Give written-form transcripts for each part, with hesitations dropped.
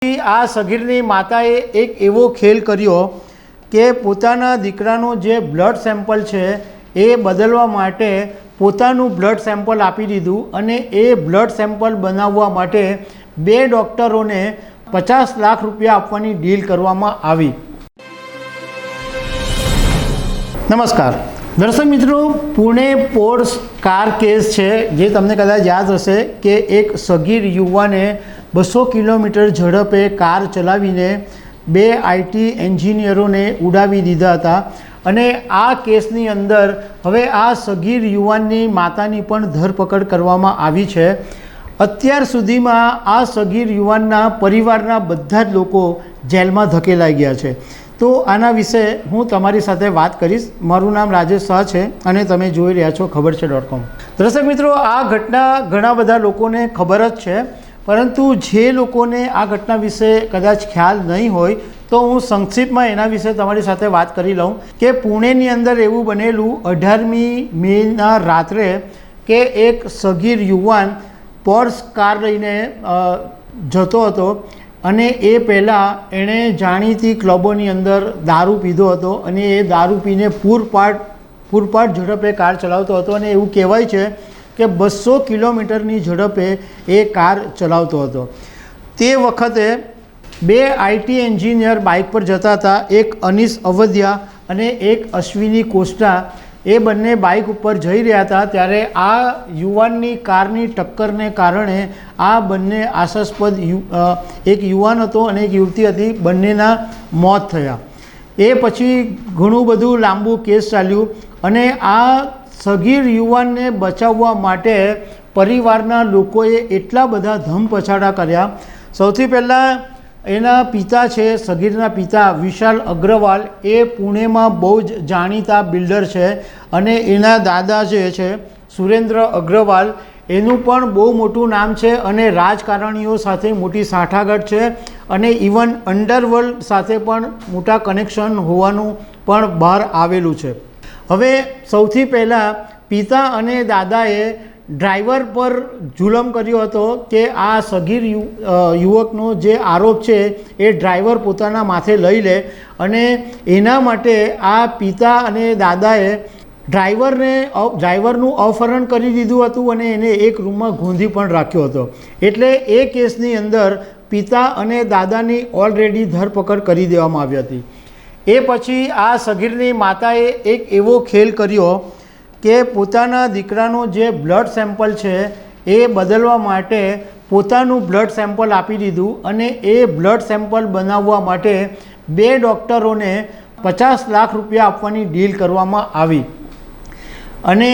આ સગીરની માતાએ એક એવો ખેલ કર્યો કે પોતાના દીકરાનો જે બ્લડ સેમ્પલ છે એ બદલવા માટે પોતાનું બ્લડ સેમ્પલ આપી દીધું અને એ બ્લડ સેમ્પલ બનાવવા માટે 2 ડૉક્ટરોને 50 લાખ રૂપિયા આપવાની ડીલ કરવામાં આવી। નમસ્કાર દર્શક મિત્રો, પુણે પોર્સ કાર કેસ છે જે તમને કદાચ યાદ હશે કે એક સગીર યુવાને 200 કિલોમીટર ઝડપે કાર ચલાવીને 2 આઈટી એન્જિનિયરોને ઉડાવી દીધા હતા અને આ કેસની અંદર હવે આ સગીર યુવાનની માતાની પણ ધરપકડ કરવામાં આવી છે। અત્યાર સુધીમાં આ સગીર યુવાનના પરિવારના બધા જ લોકો જેલમાં ધકેલાઈ ગયા છે। તો આના વિશે હું તમારી સાથે વાત કરીશ। મારું નામ રાજેશ શાહ છે અને તમે જોઈ રહ્યા છો ખબર છે.com। દર્શક મિત્રો, આ ઘટના ઘણા બધા લોકોને ખબર જ છે, પરંતુ જે લોકોને આ ઘટના વિશે કદાચ ખ્યાલ નહીં હોય તો હું સંક્ષિપ્તમાં એના વિશે તમારી સાથે વાત કરી લઉં કે પુણેની અંદર એવું બનેલું 18મી મેના રાત્રે કે એક સગીર યુવાન પોર્સ કાર લઈને જતો હતો અને એ પહેલાં એણે જાણીતી ક્લબોની અંદર દારૂ પીધો હતો અને એ દારૂ પીને પૂરપાટ ઝડપે કાર ચલાવતો હતો અને એવું કહેવાય છે કે 200 કિલોમીટરની ઝડપે એ કાર ચલાવતો હતો। તે વખતે 2 આઈટી એન્જિનિયર બાઇક પર જતા હતા, એક અનીસ અવધિયા અને એક અશ્વિની કોસ્ટા। એ બંને બાઇક ઉપર જઈ રહ્યા હતા ત્યારે આ યુવાનની કારની ટક્કરને કારણે આ બંને આશાસ્પદ એક યુવાન હતો અને એક યુવતી હતી, બંનેના મોત થયા। એ પછી ઘણું બધું લાંબુ કેસ ચાલ્યું અને આ સગીર યુવાનને બચાવવા માટે પરિવારના લોકોએ એટલા બધા ધમપછાડા કર્યા। સૌથી પહેલાં એના પિતા છે, સગીરના પિતા વિશાલ અગ્રવાલ, એ પુણેમાં બહુ જ જાણીતા બિલ્ડર છે અને એના દાદા જે છે સુરેન્દ્ર અગ્રવાલ, એનું પણ બહુ મોટું નામ છે અને રાજકારણીઓ સાથે મોટી સાંઠાગાંઠ છે અને ઇવન અંડરવર્લ્ડ સાથે પણ મોટા કનેક્શન હોવાનું પણ બહાર આવેલું છે। હવે સૌથી પહેલાં પિતા અને દાદાએ ડ્રાઈવર પર જુલમ કર્યો હતો કે આ સગીર યુવકનો જે આરોપ છે એ ડ્રાઈવર પોતાના માથે લઈ લે અને એના માટે આ પિતા અને દાદાએ ડ્રાઈવરનું અપહરણ કરી દીધું હતું અને એને એક રૂમમાં ગોંધી પણ રાખ્યો હતો। એટલે એ કેસની અંદર પિતા અને દાદાની ઓલરેડી ધરપકડ કરી દેવામાં આવી હતી। એ પછી આ સગીરની માતાએ એક એવો ખેલ કર્યો કે પોતાના દીકરાનો જે બ્લડ સેમ્પલ છે એ બદલવા માટે પોતાનું બ્લડ સેમ્પલ આપી દીધું અને એ બ્લડ સેમ્પલ બનાવવા માટે 2 ડૉક્ટરોને 50 લાખ રૂપિયા આપવાની ડીલ કરવામાં આવી। અને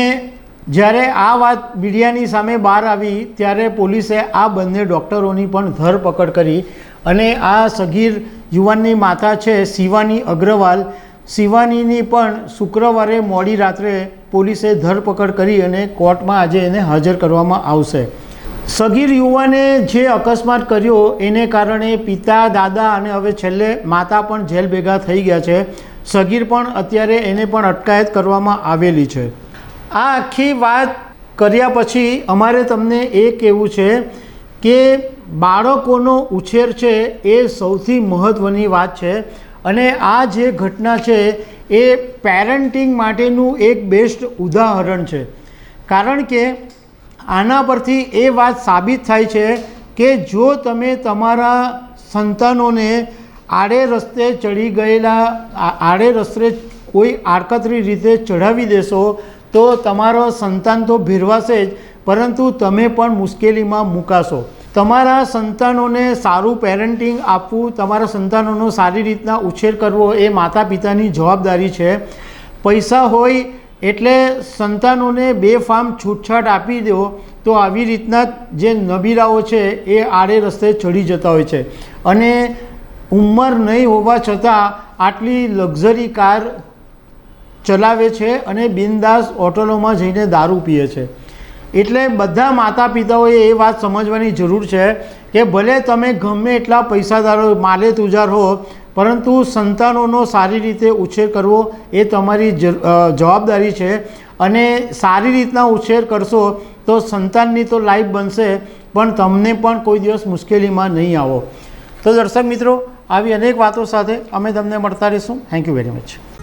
જ્યારે આ વાત મીડિયાની સામે બહાર આવી ત્યારે પોલીસે આ બંને ડૉક્ટરોની પણ ધરપકડ કરી અને આ સગીર યુવાનની માતા છે શિવાની અગ્રવાલ, શિવાનીની પણ શુક્રવારે મોડી રાત્રે પોલીસે ધરપકડ કરી અને કોર્ટમાં આજે એને હાજર કરવામાં આવશે। સગીર યુવાને જે અકસ્માત કર્યો એને કારણે પિતા, દાદા અને હવે છેલ્લે માતા પણ જેલ ભેગા થઈ ગયા છે। સગીર પણ અત્યારે એને પણ અટકાયત કરવામાં આવેલી છે। આ આખી વાત કર્યા પછી અમારે તમને એ કહેવું છે કે બાળકોનો ઉછેર છે એ સૌથી મહત્ત્વની વાત છે અને આ જે ઘટના છે એ પેરેન્ટિંગ માટેનું એક બેસ્ટ ઉદાહરણ છે। કારણ કે આના પરથી એ વાત સાબિત થાય છે કે જો તમે તમારા સંતાનોને આડે રસ્તે ચડી ગયેલા આડે રસ્તે કોઈ આડકતરી રીતે ચઢાવી દેશો તો તમારો સંતાન તો ભીરવાશે જ, પરંતુ તમે પણ મુશ્કેલીમાં મુકાશો। તમારા સંતાનોને સારું પેરેન્ટિંગ આપવું, તમારા સંતાનોનો સારી રીતના ઉછેર કરવો એ માતા પિતાની જવાબદારી છે। પૈસા હોય એટલે સંતાનોને બેફામ છૂટછાટ આપી દો તો આવી રીતના જે નબીરાઓ છે એ આડે રસ્તે ચડી જતા હોય છે અને ઉંમર નહીં હોવા છતાં આટલી લક્ઝરી કાર ચલાવે છે અને બિંદાસ હોટલોમાં જઈને દારૂ પીએ છે। એટલે બધા માતા પિતાઓએ એ વાત સમજવાની જરૂર છે કે ભલે તમે ગમે એટલા પૈસાદારો માલે તુજાર હો, પરંતુ સંતાનોનો સારી રીતે ઉછેર કરવો એ તમારી જવાબદારી છે અને સારી રીતના ઉછેર કરશો તો સંતાનની તો લાઈફ બનશે પણ તમને પણ કોઈ દિવસ મુશ્કેલીમાં નહીં આવો। તો દર્શક મિત્રો આવી અનેક વાતો સાથે અમે તમને મળતા રહીશું. Thank you very much.